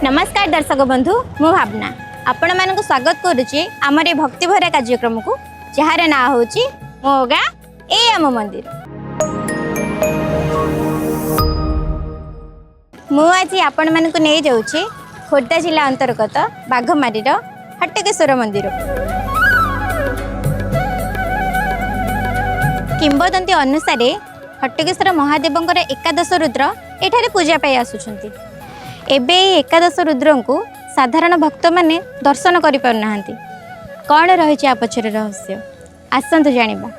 नमस्कार दर्शक बंधु मु भावना आपण मानक स्वागत करुच्ची आमर भक्ति भरा कार्यक्रम को जार ना हूँ मो गाँ ए आम मंदिर। मु आज आपण मानक नहीं जाऊँगी खोर्धा जिला अंतर्गत बाघमारी हट्टकेश्वर मंदिर। किंवदंती अनुसार हट्टकेश्वर महादेवंकर एकादश रुद्र एठारे पूजा पाई आसुछंती। एबे एकादश रुद्र को साधारण भक्त माने दर्शन करि पार नाहंती। कौन रही पछर रहस्य आसंतु जानिबा।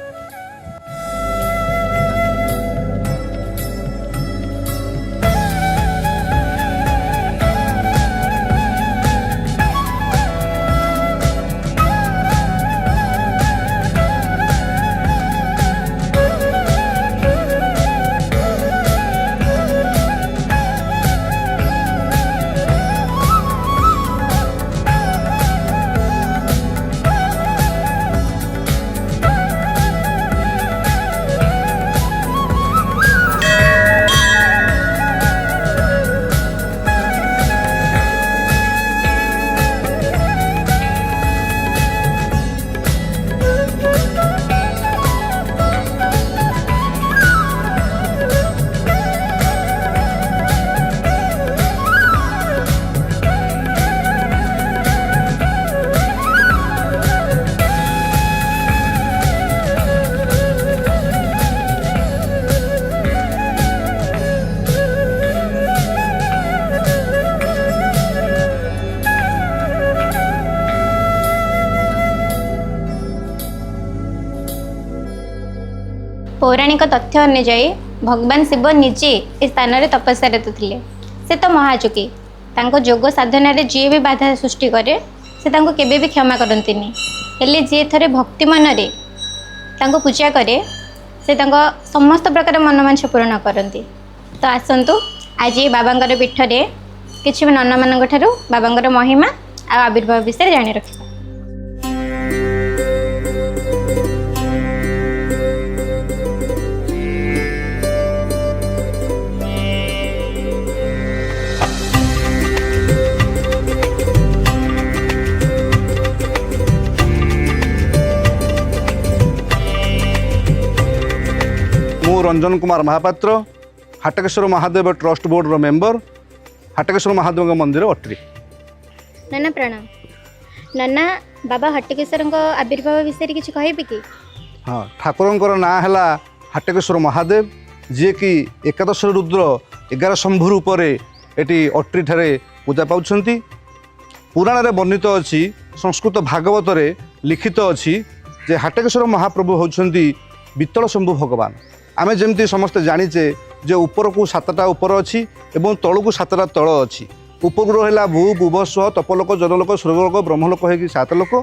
पौराणिक तथ्य अनुजाई भगवान शिव निजे इस स्थान में तपस्या रत थे। से तो महाजोगी तांको जोग साधन जी भी बाधा सृष्टि करे से तांको केबे भी क्षमा करती हेले जी थे भक्ति मन रे तांको पूजा करे से तांको समस्त प्रकार मनोवांछा पूर्ण करती। तो आसतु आज बाबांकर पीठ रे किछि नना मान बाबांकर महिमा आ आविर्भाव विषय जानी रखा। मु रंजन कुमार महापात्र हट्टकेश्वर महादेव ट्रस्ट बोर्ड रो मेंबर हट्टकेश्वर महादेव मंदिर अट्री। नना प्रणाम। नना बाबा हट्टकेश्वर आविर्भाव विषय किसी कहबे कि? हाँ, ठाकुर ना है हट्टकेश्वर महादेव जी कि एकादश रुद्र 11 शंभु रूप ये अट्री ठारे पूजा पाउछंती। पुराण रे वर्णित अच्छी संस्कृत भागवत रे लिखित अच्छी जे हट्टकेश्वर महाप्रभु होउछंती वित्तल शंभु भगवान। आमे जेमती समस्ते जानिचे जे ऊपर को 7टा ऊपर अच्छी एवं तल को 7टा तल अच्छी। ऊपर रहा भू भुवस्व तपलोक जनलोक स्वर्गलोक ब्रह्मलोक हो 7 लोक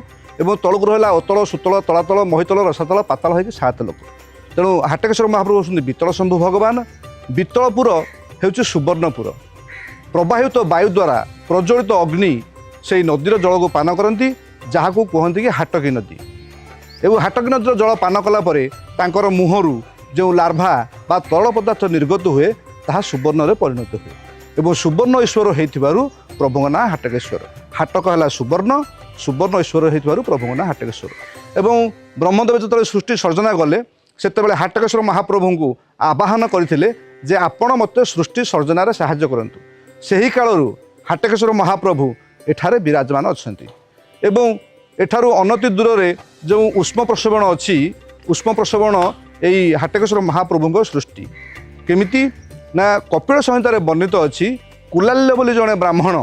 एवं तल को रहा अतल सुतल तलातल महितल रसातल पाताल हो 7 लोक। तेणु हट्टकेश्वर महाप्रभु होउछंती वित्तल शंभु भगवान। वित्तलपुर हेउछि सुवर्णपुर। प्रवाहित वायु द्वारा प्रज्वलित अग्नि से नदीर जल को पान करती जहाँ को कहती कि हाटकी नदी। एवं हाटकी नदीर जल पान कलापर तांकर मुहरु जो लार्भा बा तरल पदार्थ निर्गत हुए ताहा सुवर्ण रे परिणत हुए एवं सुवर्ण ईश्वर होइथिबारु प्रभुଙ୍କ ना हट्टकेश्वर। हाटक है सुवर्ण सुवर्ण ईश्वर होइथिबारु प्रभुଙ୍କ ना हट्टकेश्वर। एवं ब्रह्मदेव जो सृष्टि सर्जना गले सेतेबेले हट्टकेश्वर महाप्रभु को आवाहन करथिले जे आपण मते सृष्टि सर्जनार साहाय्य करंतु। सेही कालरू हट्टकेश्वर महाप्रभु एठारे विराजमान अछंती। एवं एठारू अनति दूर रे जो उष्म प्रसवण अछि उष्म प्रसवण यही हट्टकेश्वर महाप्रभु सृष्टि केमिति ना कपिल संहितार वर्णित अच्छी कुलाल्य बोली जड़े ब्राह्मण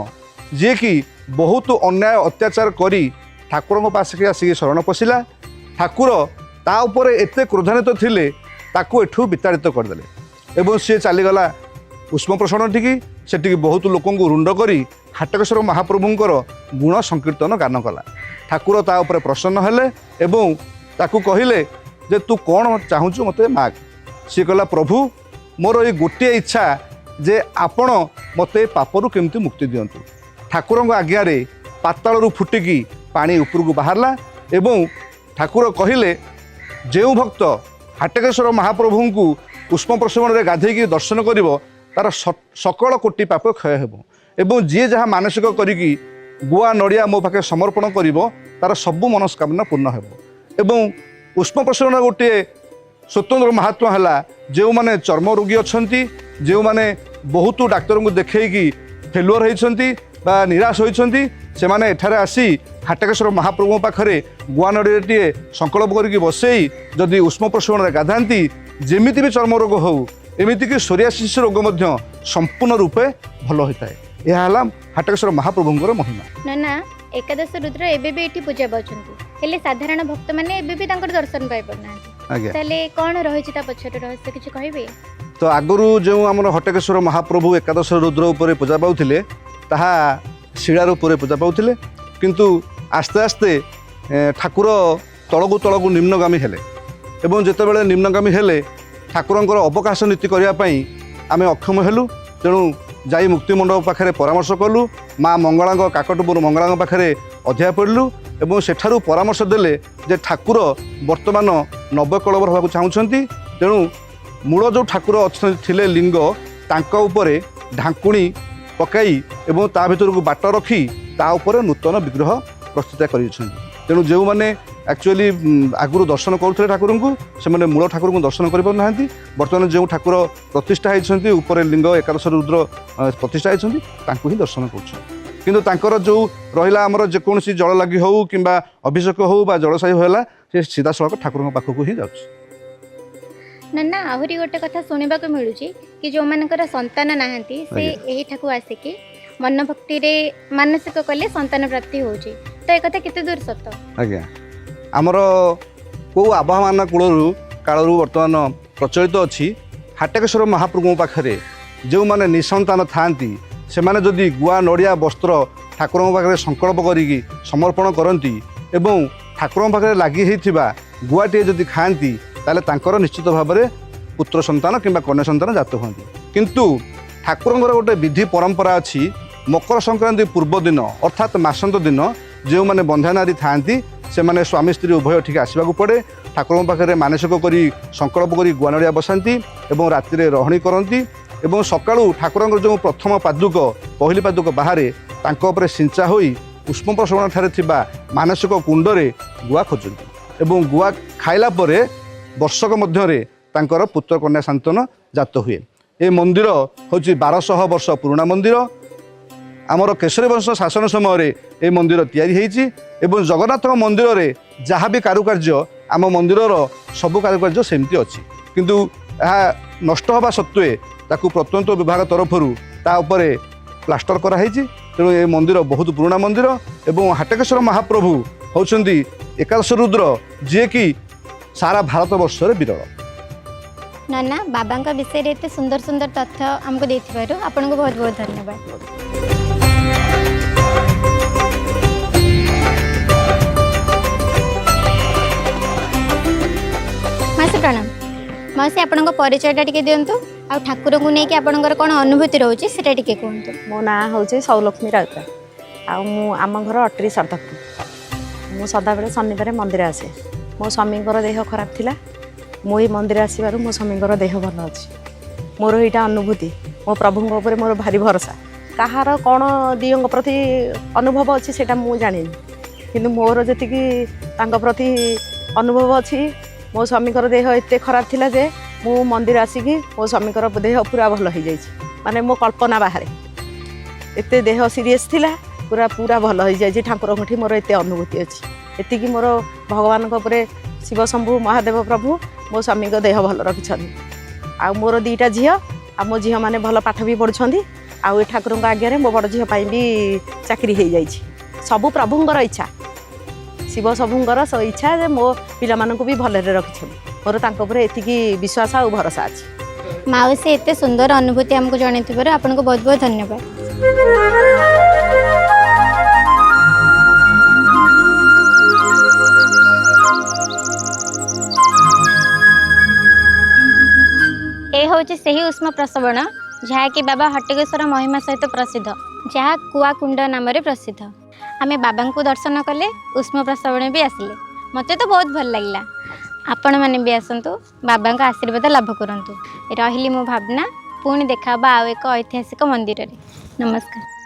जी कि बहुत अन्याय अत्याचार करी ठाकुर पास आसिक शरण पशिला। ठाकुर ता उपरे एते क्रोधान्वित थिले ताकू एठू विताड़ित करदेले एवं सी चलीगला उष्म प्रसरण टिकी सेटिकी बहुत लोक रुंड करी हट्टकेश्वर महाप्रभुंकर गुण संकीर्तन गान कला। ठाकुर ता उपरे प्रसन्न हेले एवं ताकू कहिले जे तू कौन चाहूँ मत माग। सी कहला प्रभु मोर ये गोटे इच्छा जे आपण मते पापरू केमती मुक्ति दियंतु। ठाकुर आज्ञा रे पातालरू फुटिकी पानी उपरकू बाहरला एवं ठाकुर कहिले जो भक्त हट्टकेश्वर महाप्रभु को पुष्प प्रसवण में गाधेकी दर्शन कर तार सकल कोटि पाप क्षय हेब एवं जी जहाँ मानसिक करिकी गुआ नड़िया मो पाखे समर्पण करिवो तार सबु मनस्कामना पूर्ण हेबो। एवं पुष्प प्रसारण गोटे स्वतंत्र महात्मा है जो माने चर्म रोगी अच्छी जो माने बहुत डाक्तर को देखी फेलुअर होती निराश होती से माने एठारे आसी हाटकेश्वर महाप्रभु पाखरे गुआ नड़िया संकल्प करके बसई जदि उष्म प्रसारण गाधाती जमीती भी चर्म रोग हो एमतीक सोरियासिस रोग संपूर्ण रूपे भल होता है। यह हाटकेश्वर महाप्रभुंर महिमा। ना एकादश रुद्र एबे भी एठी पूजा पाउछंती हेले साधारण भक्त माने एबे भी तांकर दर्शन पाइ पड़ना ताले कोन रहिछि ता पछरे रहस्य किछ कहबे। तो आगरु जो आमर हटकेश्वर महाप्रभु एकादश रुद्र उपर पूजा पाउथिले ताहा शिळार उपर पूजा पाउथिले किंतु आस्ते आस्ते ठाकुर तळगु तळगु निम्नगामी हेले एवं जेतेबेले निम्नगामी हेले ठाकुरंकर अवकाश नीति करिया पई आमे अक्षम हेलु तेणु जाई मुक्तिमंडप पाखे परामर्श कलु माँ मंगला काकटपुर मंगला पाखे अध्याय पढ़लु एवं सेठारु परामर्श देले जे ठाकुर वर्तमान नवकलवर होगा चाहूँगी तेणु मूल जो ठाकुर थिले लिंग तांका उपरे ढांकुणी पकाई एवं ता भीतर को बाट रखी ता उपरे नूतन विग्रह प्रस्तुत कर तेणु जो मैंने एक्चुअली आगुरी दर्शन करुले ठाकुर को से मूल ठाकुर को दर्शन करना बर्तमान जो ठाकुर प्रतिष्ठा होती उपर लिंग एकादश रुद्र प्रतिष्ठा होती ही दर्शन कर जो रहा आमर जेकोसी जल लगी हो कि अभिषेक हो जलसाई होला से सीधा सड़क ठाकुर पाखक ही जाऊँ। ना आहरी गोटे कथा शुणा मिलूँ कि जो मानकर संतान नहांती से यही ठाकु आसिकी मन भक्ति रे मानसिक कले संतान प्राप्ति होची तो एक कथा केते दूर सत्य आज्ञा आमर को आबहमान कूल कालू बर्तमान प्रचलित अच्छी हाटकेश्वर महाप्रभु पाखे जो मैंने निसंतान था से माने जदि गुआ नड़िया वस्त्र ठाकुर पाखे संकल्प करी समर्पण करती एवं ठाकुर पाखे लगी होता गुआटे जदि खाती ताले निश्चित भाव में पुत्र संतान कि कन्या संतान जात हमें किंतु ठाकुर गोटे विधि परंपरा अच्छी मकर संक्रांति पूर्व दिन अर्थात मासंत दिन जो मैंने बंध्या नारी था से माने स्वामी स्त्री उभय ठीक आसवाक पड़े ठाकुर पाखे मानसिक करी संकल्प करी गुआ नड़िया बसाती एवं राति रहणी करती एवं सकाळू ठाकुर जो प्रथम पादुक पहली पादुक बाहर तांको सिंचा होई पुष्प प्रसवण ठारे थिबा मानसिक कुंडरे गुआ खोजती एवं गुआ खाइला परे वर्षक मध्य तांकर पुत्र कन्या संतान जात हुए। ए मंदिर हूँ 1200 वर्ष पुराणा मंदिर आमर केशरी वंश शासन समय ए मंदिर तैयारी होती एवं जगन्नाथ मंदिर रे जहाँ भी कारुकार्य आम मंदिर सबु कारुकार्य सेमती अच्छी किंतु यह नष्ट हवा सत्वे ताकू प्रत्यंत विभाग तरफ ता उपरे प्लास्टर कराई तेणु ये मंदिर बहुत पुराणा मंदिर एवं हाटकेश्वर महाप्रभु होउछंती एकादश रुद्र जी कि सारा भारत वर्ष विरल। ना बाबा विषय में एत सुंदर सुंदर तथ्य आमको देथिबारु आपनको बहुत बहुत धन्यवाद। मासी प्रणाम। मासी आपनको परिचयटा टिके दियंतु आ ठाकुर को नहीं कि आपनकर कोन अनुभूति रहउची सेटा टिके कहंतु। मो ना होची सौलक्ष्मी राउत आ मु आम घर अटरी सरदपुर मु सदा बेले शनिवार मंदिर आसे मो स्वामींकर देह खराब थिला मु ये मंदिर आसबार मो स्वामींकर देह भल अच्छी मोर यहाँ अनुभूति मो प्रभु उपर मोर भारी भरोसा कहार कौन दियों प्रति अनुभव अच्छी से मुझे जानी कि मोर जी प्रति अनुभव अच्छी मो स्वामींकर देह एत खराब थिला जे मु मंदिर आसिकी मो स्वामींकर देह पूरा भल हो जाए माने मो कल्पना बाहर एत देह सीरीयस थिला पूरा पूरा भल हो जाए ठाकुर मोर एत अनुभूति अच्छी एतिकी मोर भगवान शिव शंभु महादेव प्रभु मो स्वामी देह भल रखिंट आ मोर 2टा झी आ मो झी मैंने भल पाठ भी पढ़ुंट आउ ठाकुर आगे मो बड़ झी भी चाकरी हो जाए सबु प्रभुंर इच्छा शिव शंभुंर इच्छा जे मो पिला मानकु भी भलरे रखिंट मोर एतिकी विश्वास आ भरोसा अच्छी। माउसी एत सुंदर अनुभूति आमको जन आपको बहुत बहुत धन्यवाद। ए हूँ से ही उष्म प्रसवण जहाँकि बाबा हटकेश्वर महिमा सहित प्रसिद्ध जहाँ कुआकुंड नाम प्रसिद्ध आमे बाबा को दर्शन कले उष्म प्रसवण भी आसिले मते तो बहुत भल लगे आपण मैंने भी आसतु बाबा का आशीर्वाद लाभ करूँ रही मो भावना पुणी देखा आउ एक ऐतिहासिक मंदिर रे। नमस्कार।